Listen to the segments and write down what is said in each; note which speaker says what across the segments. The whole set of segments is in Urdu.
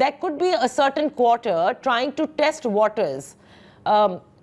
Speaker 1: there could be a certain quarter trying to test waters?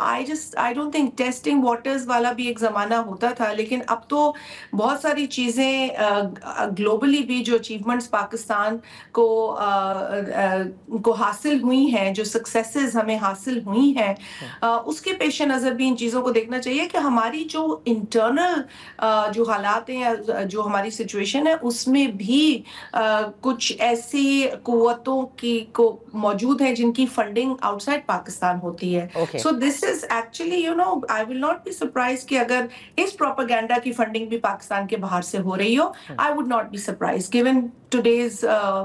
Speaker 2: I don't think testing waters والا بھی ایک زمانہ ہوتا تھا, لیکن اب تو بہت ساری چیزیں گلوبلی بھی جو اچیومنٹس پاکستان کو حاصل ہوئی ہیں, جو سکسیسز ہمیں حاصل ہوئی ہیں, اس کے پیش نظر بھی ان چیزوں کو دیکھنا چاہیے کہ ہماری جو انٹرنل جو حالات ہیں, جو ہماری سچویشن ہے, اس میں بھی کچھ ایسی قوتوں کو موجود ہیں جن کی فنڈنگ آؤٹ سائڈ پاکستان ہوتی ہے. So this is actually I will not be surprised کہ اگر اس پروپیگنڈا کی فنڈنگ بھی پاکستان کے باہر سے ہو رہی ہو. I would not be surprised given today's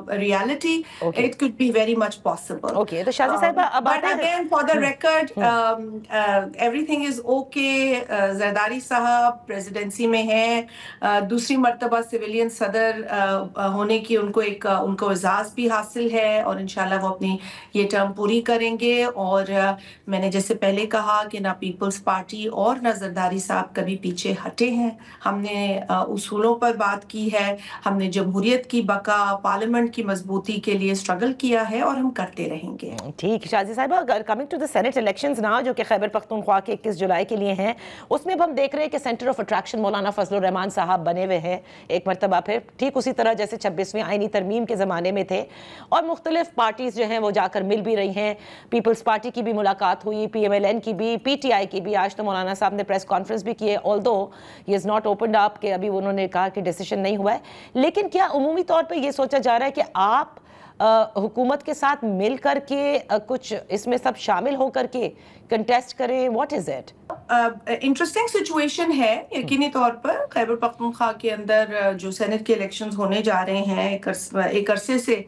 Speaker 2: reality. It could be very much possible.
Speaker 1: Okay, تو شازی صاحبہ
Speaker 2: but again for the record everything is okay. Zardari صاحب پریزیڈنسی میں ہیں, دوسری مرتبہ سویلین صدر ہونے کی ان کو اعزاز بھی حاصل ہے, اور انشاءاللہ وہ اپنی یہ ٹرم پوری کریں گے. اور میں نے جیسے پہلے کہا کہ نہ پیپلز پارٹی اور نہ زرداری صاحب کبھی پیچھے ہٹے ہیں. ہم نے اصولوں پر بات کی ہے, ہم نے جمہوریت کی بقا, پارلیمنٹ کی مضبوطی کے لیے اسٹرگل کیا ہے, اور ہم کرتے رہیں گے.
Speaker 1: ٹھیک شازی صاحبہ, coming to the senate elections نا, جو کہ خیبر پختونخوا کے 21 جولائی کے لیے ہیں, اس میں اب ہم دیکھ رہے ہیں کہ سینٹر آف اٹریکشن مولانا فضل الرحمان صاحب بنے ہوئے ہیں ایک مرتبہ پھر, ٹھیک اسی طرح جیسے 26ویں آئینی ترمیم کے زمانے میں تھے. اور مختلف پارٹیز جو ہیں وہ جا کر مل بھی رہی ہیں. پیپلز پارٹی کی بھی ملاقات ہوئی, پی ایم ایل این کی بھی, پی ٹی آئی کی بھی. آج تو مولانا صاحب نے پریس کانفرنس بھی کی ہے, آلدو ہی از ناٹ اوپنڈ اپ کہ ابھی انہوں نے کہا کہ ڈیسیشن نہیں ہوا ہے. لیکن کیا عمومی طور پہ یہ سوچا جا رہا ہے کہ آپ حکومت کے ساتھ مل کر کے کچھ اس میں سب شامل ہو کر کے کنٹیسٹ کریں؟ What is it?
Speaker 2: Interesting situation ہے یقینی طور پر. خیبر پختونخوا کے اندر جو سینٹ کے الیکشنز ہونے جا رہے ہیں, ایک عرصے سے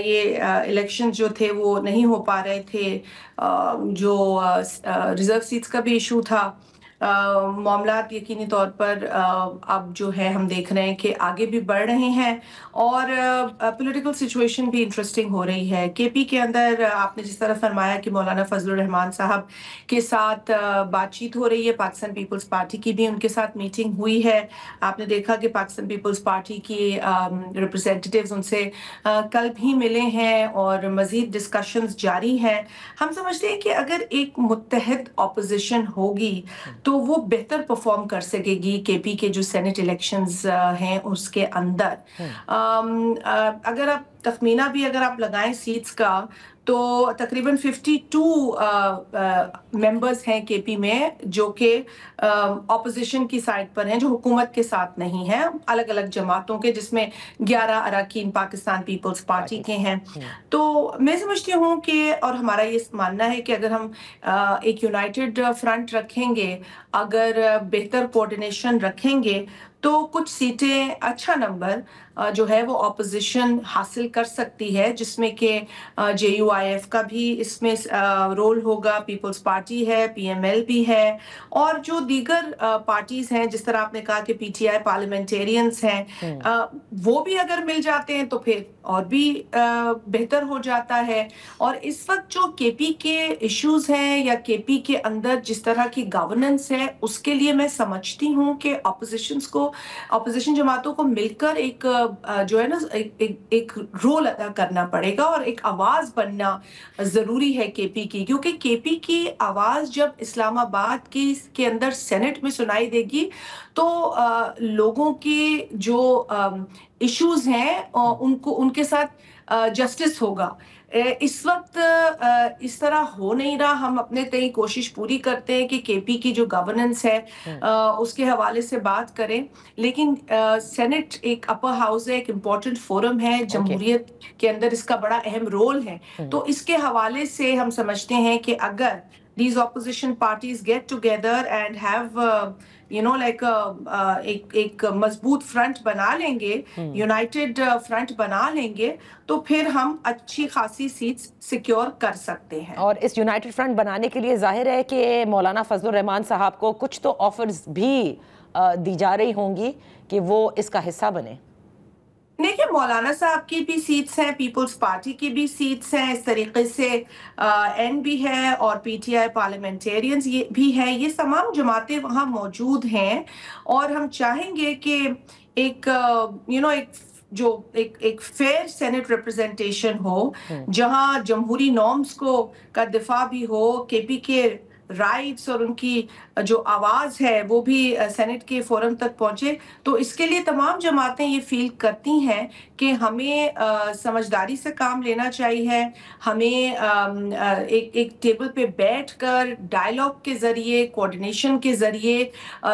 Speaker 2: یہ الیکشن جو تھے وہ نہیں ہو پا رہے تھے. جو ریزرو سیٹس کا بھی ایشو تھا, معاملات یقینی طور پر اب جو ہے ہم دیکھ رہے ہیں کہ آگے بھی بڑھ رہے ہیں, اور پولیٹیکل سچویشن بھی انٹرسٹنگ ہو رہی ہے. کے پی کے اندر آپ نے جس طرح فرمایا کہ مولانا فضل الرحمان صاحب کے ساتھ بات چیت ہو رہی ہے, پاکستان پیپلز پارٹی کی بھی ان کے ساتھ میٹنگ ہوئی ہے. آپ نے دیکھا کہ پاکستان پیپلز پارٹی کی ریپرزینٹیٹیوز ان سے کل بھی ملے ہیں, اور مزید ڈسکشنز جاری ہیں. ہم سمجھتے ہیں کہ اگر ایک متحد اپوزیشن ہوگی تو وہ بہتر پرفارم کر سکے گی کے پی کے جو سینٹ الیکشنز ہیں اس کے اندر. اگر آپ تخمینہ بھی اگر آپ لگائیں سیٹس کا, تو تقریباً 52 ممبرز ہیں کے پی میں جو کہ اپوزیشن کی سائڈ پر ہیں, جو حکومت کے ساتھ نہیں ہیں, الگ الگ جماعتوں کے, جس میں 11 اراکین پاکستان پیپلز پارٹی کے ہیں. تو میں سمجھتی ہوں کہ, اور ہمارا یہ ماننا ہے کہ اگر ہم ایک یونائٹڈ فرنٹ رکھیں گے, اگر بہتر کوارڈینیشن رکھیں گے, تو کچھ سیٹیں, اچھا نمبر جو ہے وہ اپوزیشن حاصل کر سکتی ہے, جس میں کہ جے یو آئی ایف کا بھی اس میں رول ہوگا, پیپلز پارٹی ہے, پی ایم ایل بھی ہے, اور جو دیگر پارٹیز ہیں, جس طرح آپ نے کہا کہ پی ٹی آئی پارلیمنٹیرینز ہیں, وہ بھی اگر مل جاتے ہیں تو پھر اور بھی بہتر ہو جاتا ہے. اور اس وقت جو کے پی کے ایشوز ہیں یا کے پی کے اندر جس طرح کی گورننس ہے, اس کے لیے میں سمجھتی ہوں کہ اپوزیشن جماعتوں کو مل کر ایک جو ہے نا ایک رول ادا کرنا پڑے گا, اور ایک آواز بننا ضروری ہے کے پی کی. کیونکہ کے پی کی آواز جب اسلام آباد کے اندر سینٹ میں سنائی دے گی, تو لوگوں کے جو ایشوز ہیں ان کے ساتھ جسٹس ہوگا. اس وقت اس طرح ہو نہیں رہا. ہم اپنے تئیں کوشش پوری کرتے ہیں کہ کے پی کی جو گورننس ہے اس کے حوالے سے بات کریں, لیکن سینٹ ایک اپر ہاؤس ہے, ایک امپورٹنٹ فورم ہے, جمہوریت کے اندر اس کا بڑا اہم رول ہے. تو اس کے حوالے سے ہم سمجھتے ہیں کہ اگر these opposition parties get together and have ایک مضبوط فرنٹ بنا لیں گے, یونائٹڈ فرنٹ بنا لیں گے, تو پھر ہم اچھی خاصی سیٹس سیکیور کر سکتے ہیں.
Speaker 1: اور اس یونائٹڈ فرنٹ بنانے کے لیے ظاہر ہے کہ مولانا فضل الرحمان صاحب کو کچھ تو آفرز بھی دی جا رہی ہوں گی کہ وہ اس کا حصہ بنے.
Speaker 2: دیکھیں, مولانا صاحب کی بھی سیٹس ہیں, پیپلز پارٹی کی بھی سیٹس ہیں, اس طریقے سے این بھی ہے, اور پی ٹی آئی پارلیمنٹیرینز یہ بھی ہیں. یہ تمام جماعتیں وہاں موجود ہیں, اور ہم چاہیں گے کہ ایک جو ایک فیئر سینٹ ریپرزنٹیشن ہو, جہاں جمہوری نارمز کا دفاع بھی ہو, کے پی کے رائٹس اور ان کی جو آواز ہے وہ بھی سینٹ کے فورم تک پہنچے. تو اس کے لیے تمام جماعتیں یہ فیل کرتی ہیں کہ ہمیں سمجھداری سے کام لینا چاہیے. ہمیں ایک ٹیبل پہ بیٹھ کر ڈائلاگ کے ذریعے, کوآرڈینیشن کے ذریعے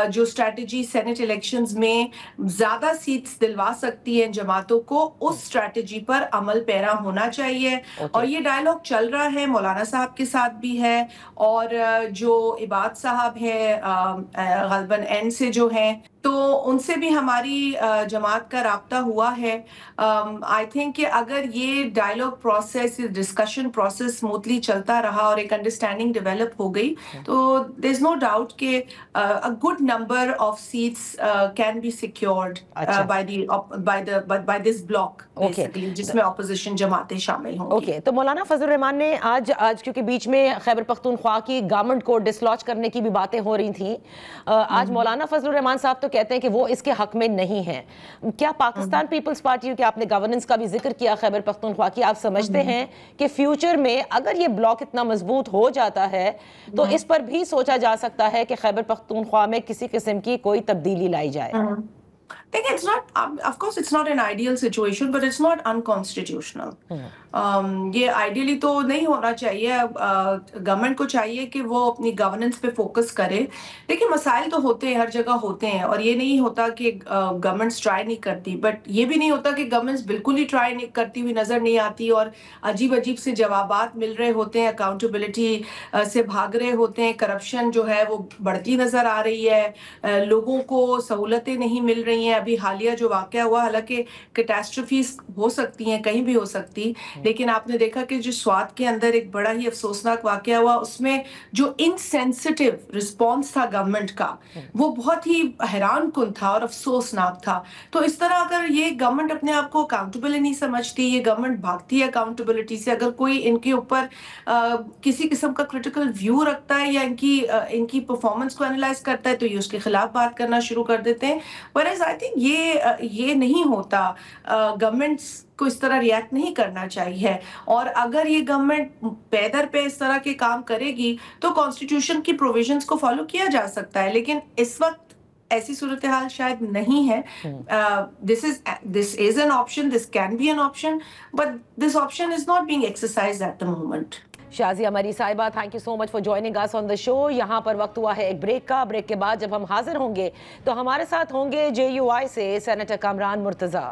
Speaker 2: جو اسٹریٹجی سینٹ الیکشنز میں زیادہ سیٹس دلوا سکتی ہیں جماعتوں کو, اس اسٹریٹجی پر عمل پیرا ہونا چاہیے. اور یہ ڈائلاگ چل رہا ہے, مولانا صاحب کے ساتھ بھی ہے, اور جو عباد صاحب ہیں غالباً این سے جو ہیں, تو ان سے بھی ہماری جماعت کا رابطہ ہوا ہے. آئی تھنک کہ اگر یہ dialogue process, discussion process smoothly چلتا رہا اور ایک انڈرسٹینڈنگ ڈیولپ ہو گئی, تو دیر از نو ڈاؤٹ کہ a good number of seats can be secured by this bloc basically, جس میں اپوزیشن جماعتیں شامل ہوں گی.
Speaker 1: تو مولانا فضل الرحمان نے آج کیونکہ بیچ میں خیبر پختونخوا کی گورنمنٹ کو ڈسلوچ کرنے کی بھی باتیں ہو رہی تھیں, آج مولانا فضل الرحمان صاحب تو کہتے ہیں کہ وہ اس کے حق میں نہیں ہیں. کیا پاکستان پیپلز پارٹی, کہ آپ نے گورننس کا بھی ذکر کیا خیبر پختونخوا کی, آپ سمجھتے ہیں کہ فیوچر میں اگر یہ بلاک اتنا مضبوط ہو جاتا ہے تو اس پر بھی سوچا جا سکتا ہے کہ خیبر پختونخوا میں کسی قسم کی کوئی تبدیلی لائی جائے؟
Speaker 2: Again, it's not, of course, it's not an ideal situation, but it's not unconstitutional. یہ آئیڈیلی تو نہیں ہونا چاہیے. گورنمنٹ کو چاہیے کہ وہ اپنی گورننس پہ فوکس کرے. دیکھیں مسائل تو ہوتے ہیں, ہر جگہ ہوتے ہیں, اور یہ نہیں ہوتا کہ گورنمنٹس ٹرائی نہیں کرتی, بٹ یہ بھی نہیں ہوتا کہ گورنمنٹس بالکل ہی ٹرائی نہیں کرتی ہوئی نظر نہیں آتی اور عجیب عجیب سے جوابات مل رہے ہوتے ہیں, اکاؤنٹیبلٹی سے بھاگ رہے ہوتے ہیں, کرپشن جو ہے وہ بڑھتی نظر آ رہی ہے, لوگوں کو سہولتیں نہیں مل رہی ہیں. ابھی حالیہ جو واقعہ ہوا, حالانکہ کیٹاسٹروفیز ہو سکتی ہیں, کہیں بھی ہو سکتی, لیکن آپ نے دیکھا کہ جو سوات کے اندر ایک بڑا ہی افسوسناک واقعہ ہوا, اس میں جو انسینسٹیو رسپانس تھا گورنمنٹ کا وہ بہت ہی حیران کن تھا اور افسوسناک تھا. تو اس طرح اگر یہ گورنمنٹ اپنے آپ کو اکاؤنٹیبل نہیں سمجھتی, یہ گورنمنٹ بھاگتی ہے اکاؤنٹیبلٹی سے, اگر کوئی ان کے اوپر کسی قسم کا کرٹیکل ویو رکھتا ہے یا ان کی پرفارمنس کو انالائز کرتا ہے, تو یہ اس کے خلاف بات کرنا شروع کر دیتے ہیں. whereas I think یہ نہیں ہوتا. گورنمنٹس کو اس طرح ریئیکٹ نہیں کرنا چاہیے, اور اگر یہ گورنمنٹ پیدر پہ اس طرح کے کام کرے گی تو کانسٹیٹیوشن کی پروویژنس کو فالو کیا جا سکتا ہے. لیکن اس وقت ایسی صورتحال شاید نہیں ہے. this is an option, this can be an option, but this option is not being exercised at the moment.
Speaker 1: Shazia Marri صاحبہ, thank you so much for joining us on the show. یہاں پر وقت ہوا ہے ایک بریک کا. بریک کے بعد جب ہم حاضر ہوں گے تو ہمارے ساتھ ہوں گے JUI سے سینیٹر کامران مرتضیٰ.